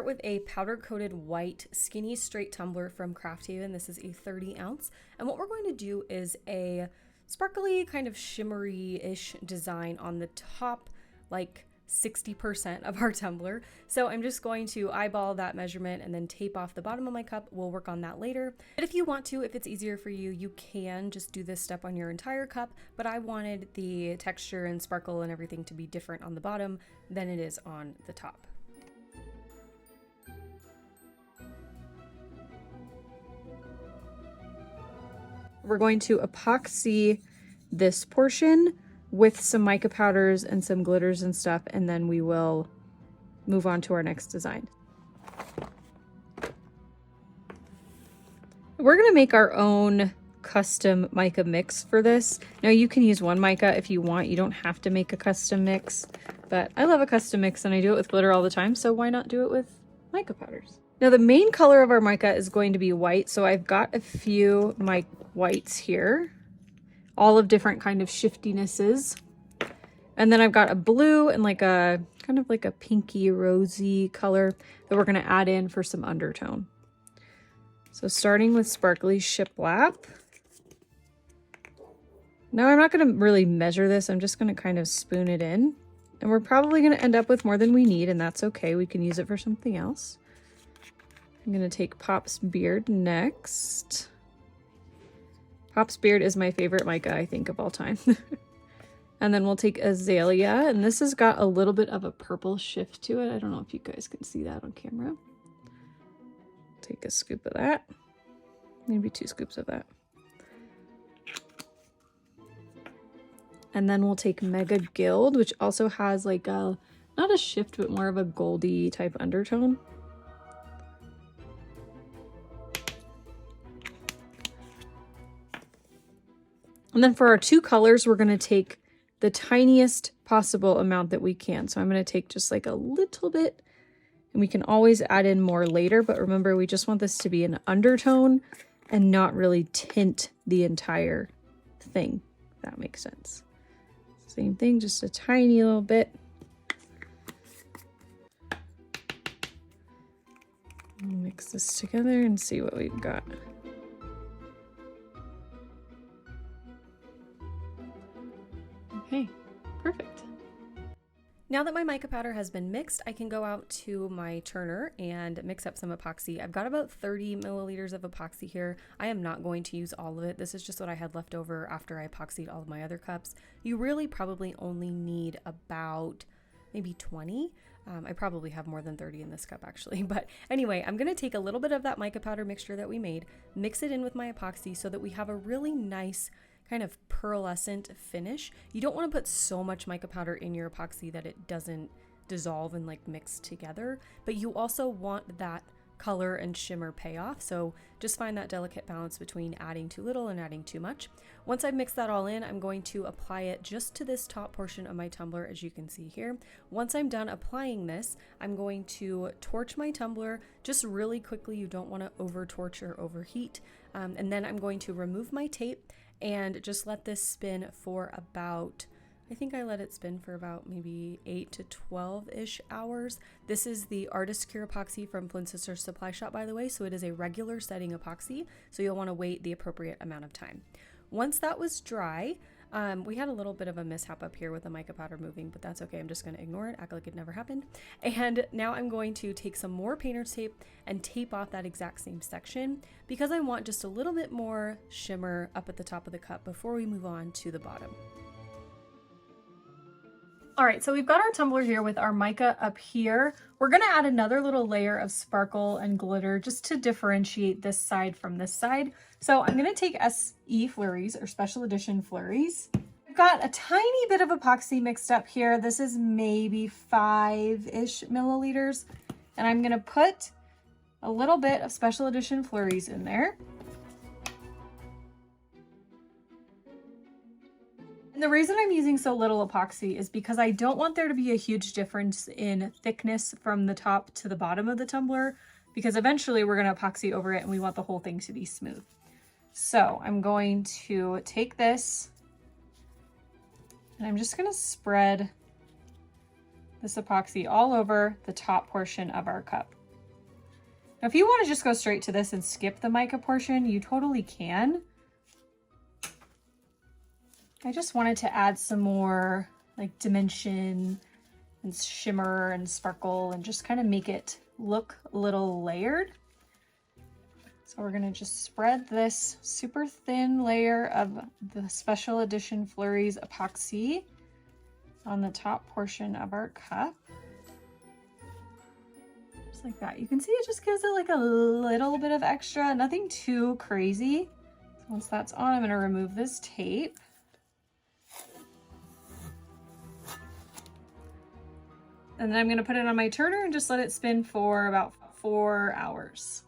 start with a powder coated white skinny straight tumbler from Craft Haven. This is a 30 ounce. And what we're going to do is a sparkly kind of shimmery-ish design on the top, like 60% of our tumbler. So I'm just going to eyeball that measurement and then tape off the bottom of my cup. We'll work on that later. But if you want to, if it's easier for you, you can just do this step on your entire cup. But I wanted the texture and sparkle and everything to be different on the bottom than it is on the top. We're going to epoxy this portion with some mica powders and some glitters and stuff, and then we will move on to our next design. We're gonna make our own custom mica mix for this. Now you can use one mica if you want, you don't have to make a custom mix, but I love a custom mix and I do it with glitter all the time, so why not do it with mica powders? Now the main color of our mica is going to be white, so I've got a few mica whites here, all of different kind of shiftinesses. And then I've got a blue and like a kind of like a pinky rosy color that we're going to add in for some undertone. So starting with sparkly shiplap. Now I'm not going to really measure this. I'm just going to kind of spoon it in. And we're probably going to end up with more than we need, and that's okay. We can use it for something else. I'm going to take Pop's Beard next. Pop's Beard is my favorite mica, I think, of all time. And then we'll take Azalea, and this has got a little bit of a purple shift to it. I don't know if you guys can see that on camera. Take a scoop of that. Maybe 2 scoops of that. And then we'll take Mega Gild, which also has like a, not a shift, but more of a goldy type undertone. And then for our 2 colors, we're going to take the tiniest possible amount that we can. So I'm going to take just like a little bit, and we can always add in more later. But remember, we just want this to be an undertone and not really tint the entire thing, if that makes sense. Same thing, just a tiny little bit. Mix this together and see what we've got. Okay, perfect. Now that my mica powder has been mixed, I can go out to my turner and mix up some epoxy. I've got about 30 milliliters of epoxy here. I am not going to use all of it. This is just what I had left over after I epoxied all of my other cups. You really probably only need about maybe 20. I probably have more than 30 in this cup actually, but anyway, I'm gonna take a little bit of that mica powder mixture that we made, mix it in with my epoxy so that we have a really nice kind of pearlescent finish. You don't want to put so much mica powder in your epoxy that it doesn't dissolve and like mix together, but you also want that color and shimmer payoff. So just find that delicate balance between adding too little and adding too much. Once I've mixed that all in, I'm going to apply it just to this top portion of my tumbler, as you can see here. Once I'm done applying this, I'm going to torch my tumbler just really quickly. You don't want to over torch or overheat. And then I'm going to remove my tape and just let this spin for about, I think I let it spin for about maybe 8 to 12-ish hours. This is the Artist Cure epoxy from Flynn Sisters Supply Shop, by the way, so it is a regular setting epoxy, so you'll want to wait the appropriate amount of time. Once that was dry, we had a little bit of a mishap up here with the mica powder moving, but that's okay. I'm just going to ignore it, act like it never happened. And now I'm going to take some more painter's tape and tape off that exact same section because I want just a little bit more shimmer up at the top of the cup before we move on to the bottom. All right, so we've got our tumbler here with our mica up here. We're gonna add another little layer of sparkle and glitter just to differentiate this side from this side. So I'm gonna take SE Flurries, or Special Edition Flurries. I've got a tiny bit of epoxy mixed up here. This is maybe 5-ish milliliters. And I'm gonna put a little bit of Special Edition Flurries in there. And the reason I'm using so little epoxy is because I don't want there to be a huge difference in thickness from the top to the bottom of the tumbler, because eventually we're going to epoxy over it and we want the whole thing to be smooth. So I'm going to take this and I'm just going to spread this epoxy all over the top portion of our cup. Now, if you want to just go straight to this and skip the mica portion, you totally can. I just wanted to add some more like dimension and shimmer and sparkle and just kind of make it look a little layered. So we're gonna just spread this super thin layer of the special edition Flurries epoxy on the top portion of our cup. Just like that. You can see it just gives it like a little bit of extra, nothing too crazy. So once that's on, I'm gonna remove this tape. And then I'm gonna put it on my turner and just let it spin for about 4 hours.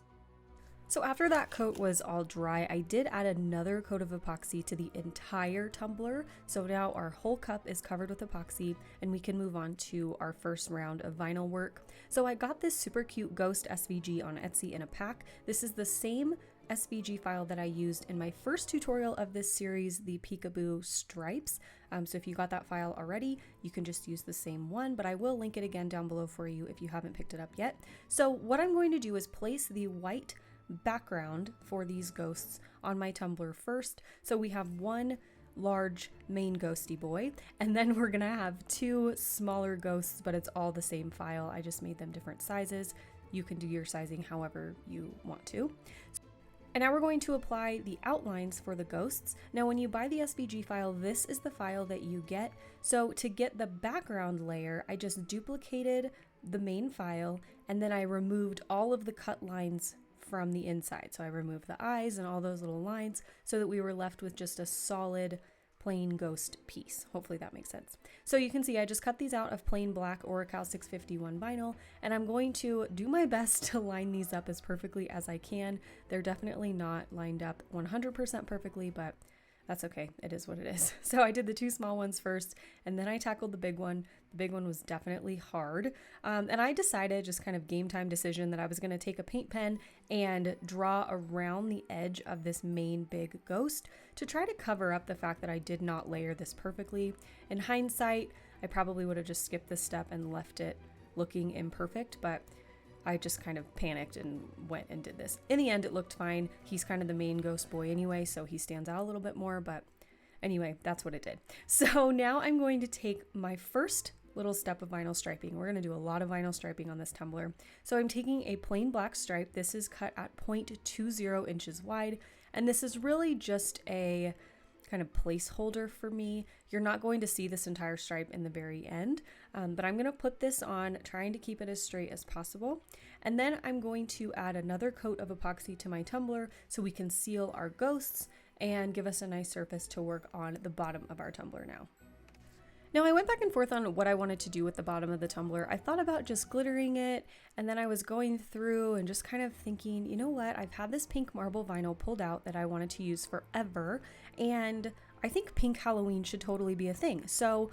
So after that coat was all dry, I did add another coat of epoxy to the entire tumbler. So now our whole cup is covered with epoxy and we can move on to our first round of vinyl work. So I got this super cute ghost SVG on Etsy in a pack. This is the same SVG file that I used in my first tutorial of this series, the Peekaboo Stripes. So if you got that file already, you can just use the same one, but I will link it again down below for you if you haven't picked it up yet. So what I'm going to do is place the white background for these ghosts on my tumbler first. So we have one large main ghosty boy, and then we're gonna have two smaller ghosts, but it's all the same file. I just made them different sizes. You can do your sizing however you want to. And now we're going to apply the outlines for the ghosts. Now when you buy the SVG file, this is the file that you get. So to get the background layer, I just duplicated the main file and then I removed all of the cut lines from the inside. So I removed the eyes and all those little lines so that we were left with just a solid plain ghost piece. Hopefully that makes sense. So you can see I just cut these out of plain black Oracal 651 vinyl, and I'm going to do my best to line these up as perfectly as I can. They're definitely not lined up 100% perfectly, but that's okay. It is what it is. So I did the two small ones first, and then I tackled the big one. The big one was definitely hard. And I decided, just kind of game time decision, that I was going to take a paint pen and draw around the edge of this main big ghost to try to cover up the fact that I did not layer this perfectly. In hindsight, I probably would have just skipped this step and left it looking imperfect, but I just kind of panicked and went and did this. In the end, it looked fine. He's kind of the main ghost boy anyway, so he stands out a little bit more, but anyway, that's what it did. So now I'm going to take my first little step of vinyl striping. We're going to do a lot of vinyl striping on this tumbler. So I'm taking a plain black stripe. This is cut at 0.20 inches wide, and this is really just a kind of placeholder for me. You're not going to see this entire stripe in the very end, but I'm going to put this on, trying to keep it as straight as possible. And then I'm going to add another coat of epoxy to my tumbler so we can seal our ghosts and give us a nice surface to work on the bottom of our tumbler now. Now I went back and forth on what I wanted to do with the bottom of the tumbler. I thought about just glittering it, and then I was going through and just kind of thinking, you know what, I've had this pink marble vinyl pulled out that I wanted to use forever, and I think pink Halloween should totally be a thing. So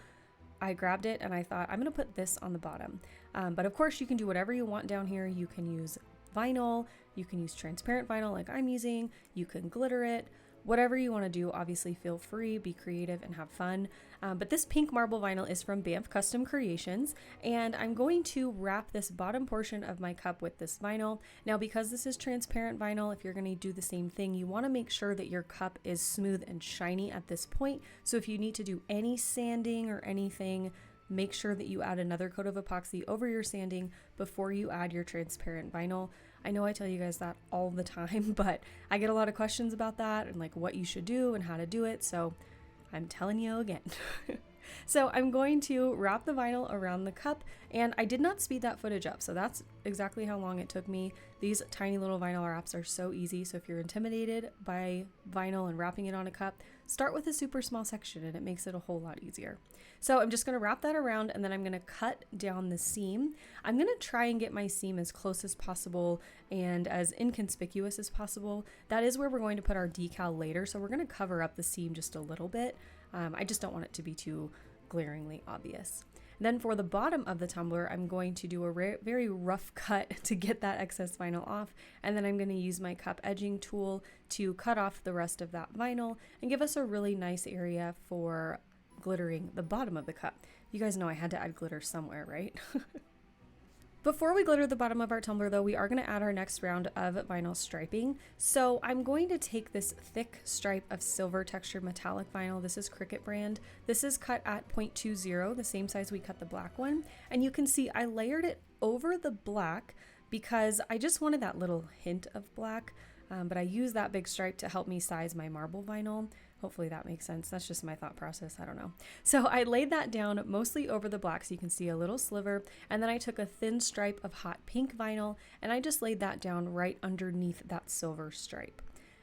I grabbed it and I thought, I'm gonna put this on the bottom. But of course you can do whatever you want down here. You can use vinyl, you can use transparent vinyl like I'm using, you can glitter it. Whatever you want to do, obviously feel free, be creative and have fun. But this pink marble vinyl is from BAMF Custom Creations, and I'm going to wrap this bottom portion of my cup with this vinyl. Now, because this is transparent vinyl, if you're going to do the same thing, you want to make sure that your cup is smooth and shiny at this point. So if you need to do any sanding or anything, make sure that you add another coat of epoxy over your sanding before you add your transparent vinyl. I know I tell you guys that all the time, but I get a lot of questions about that and like what you should do and how to do it, so I'm telling you again. So I'm going to wrap the vinyl around the cup, and I did not speed that footage up, so that's exactly how long it took me. These tiny little vinyl wraps are so easy, so if you're intimidated by vinyl and wrapping it on a cup, start with a super small section and it makes it a whole lot easier. So I'm just going to wrap that around, and then I'm going to cut down the seam. I'm going to try and get my seam as close as possible and as inconspicuous as possible. That is where we're going to put our decal later, so we're going to cover up the seam just a little bit. I just don't want it to be too glaringly obvious. And then for the bottom of the tumbler, I'm going to do a very rough cut to get that excess vinyl off, and then I'm going to use my cup edging tool to cut off the rest of that vinyl and give us a really nice area for glittering the bottom of the cup. You guys know I had to add glitter somewhere, right? Before we glitter the bottom of our tumbler though, we are going to add our next round of vinyl striping. So I'm going to take this thick stripe of silver textured metallic vinyl. This is Cricut brand. This is cut at 0.20, the same size we cut the black one. And you can see I layered it over the black because I just wanted that little hint of black. But I use that big stripe to help me size my marble vinyl. Hopefully that makes sense. That's just my thought process. I don't know. So I laid that down mostly over the black so you can see a little sliver. And then I took a thin stripe of hot pink vinyl and I just laid that down right underneath that silver stripe.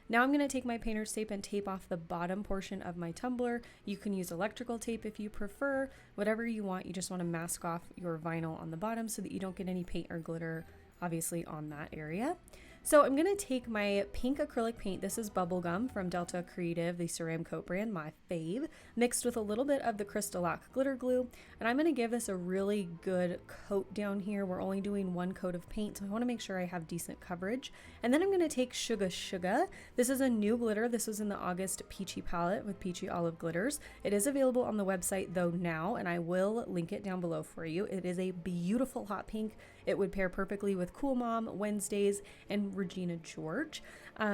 Now I'm going to take my painter's tape and tape off the bottom portion of my tumbler. You can use electrical tape if you prefer, whatever you want. You just want to mask off your vinyl on the bottom so that you don't get any paint or glitter obviously on that area. So I'm going to take my pink acrylic paint, this is Bubblegum from Delta Creative, the Ceramcoat brand, my fave, mixed with a little bit of the Crystal Lock glitter glue, and I'm going to give this a really good coat down here. We're only doing one coat of paint, so I want to make sure I have decent coverage. And then I'm going to take Sugar Sugar. This is a new glitter. This was in the August Peachy palette with Peachy Olive glitters. It is available on the website though now, and I will link it down below for you. It is a beautiful hot pink. It would pair perfectly with Cool Mom, Wednesdays, and Regina George.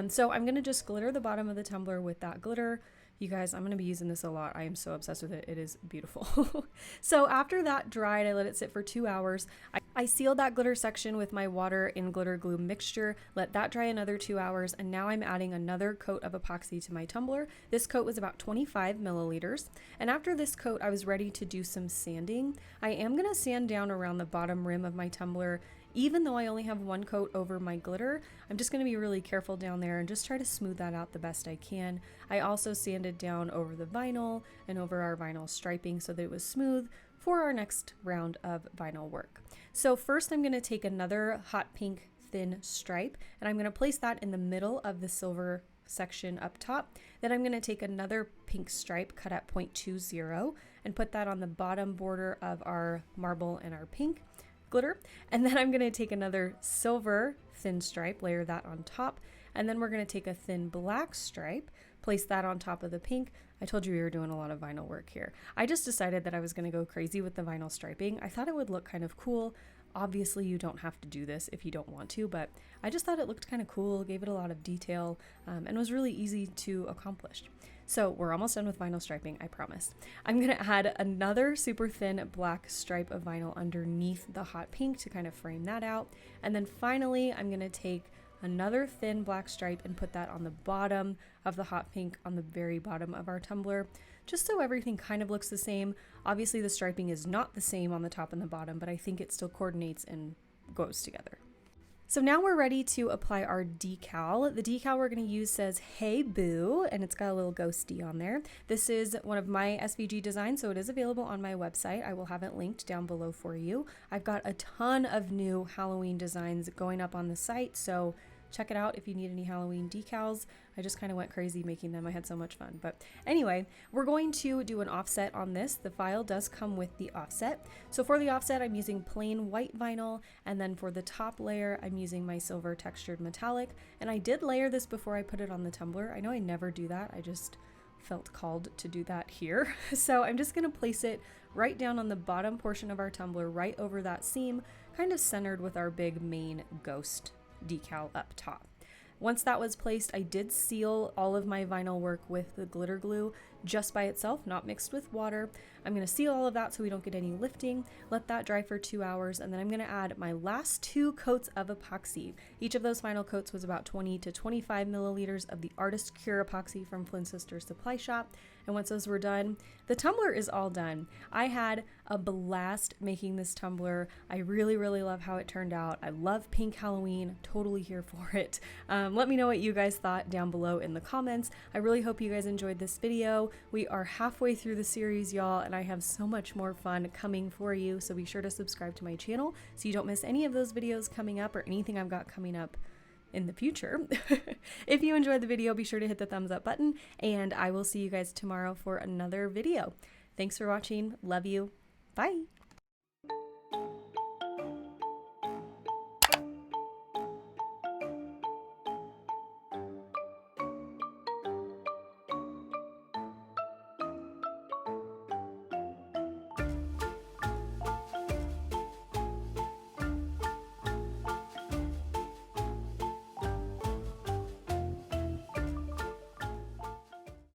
So I'm going to just glitter the bottom of the tumbler with that glitter. You guys, I'm going to be using this a lot. I am so obsessed with it. It is beautiful. So after that dried, I let it sit for 2 hours. I sealed that glitter section with my water and glitter glue mixture, let that dry another 2 hours, and now I'm adding another coat of epoxy to my tumbler. This coat was about 25 milliliters. And after this coat, I was ready to do some sanding. I am going to sand down around the bottom rim of my tumbler. Even though I only have one coat over my glitter, I'm just going to be really careful down there and just try to smooth that out the best I can. I also sanded down over the vinyl and over our vinyl striping so that it was smooth for our next round of vinyl work. So first I'm going to take another hot pink thin stripe and I'm going to place that in the middle of the silver section up top. Then I'm going to take another pink stripe cut at 0.20 and put that on the bottom border of our marble and our pink glitter. And then I'm going to take another silver thin stripe, layer that on top, and then we're going to take a thin black stripe, place that on top of the pink. I told you we were doing a lot of vinyl work here. I just decided that I was going to go crazy with the vinyl striping. I thought it would look kind of cool. Obviously you don't have to do this if you don't want to, but I just thought it looked kind of cool, gave it a lot of detail, and was really easy to accomplish. So we're almost done with vinyl striping, I promise. I'm going to add another super thin black stripe of vinyl underneath the hot pink to kind of frame that out. And then finally, I'm going to take another thin black stripe and put that on the bottom of the hot pink on the very bottom of our tumbler, just so everything kind of looks the same. Obviously the striping is not the same on the top and the bottom, but I think it still coordinates and goes together. So now we're ready to apply our decal. The decal we're going to use says, "Hey Boo," and it's got a little ghosty on there. This is one of my SVG designs, so it is available on my website. I will have it linked down below for you. I've got a ton of new Halloween designs going up on the site, so check it out if you need any Halloween decals. I just kind of went crazy making them. I had so much fun. But anyway, we're going to do an offset on this. The file does come with the offset. So for the offset, I'm using plain white vinyl. And then for the top layer, I'm using my silver textured metallic. And I did layer this before I put it on the tumbler. I know I never do that. I just felt called to do that here. So I'm just going to place it right down on the bottom portion of our tumbler, right over that seam, kind of centered with our big main ghost decal up top. Once that was placed, I did seal all of my vinyl work with the glitter glue just by itself, not mixed with water. I'm going to seal all of that so we don't get any lifting, let that dry for 2 hours, and then I'm going to add my last 2 coats of epoxy. Each of those final coats was about 20 to 25 milliliters of the Artist Cure epoxy from Flynn Sisters Supply Shop. And once those were done, the tumbler is all done. I had a blast making this tumbler. I really, really love how it turned out. I love pink Halloween, totally here for it. Let me know what you guys thought down below in the comments. I really hope you guys enjoyed this video. We are halfway through the series, y'all, and I have so much more fun coming for you. So be sure to subscribe to my channel so you don't miss any of those videos coming up or anything I've got coming up in the future. If you enjoyed the video, be sure to hit the thumbs up button, and I will see you guys tomorrow for another video. Thanks for watching. Love you. Bye.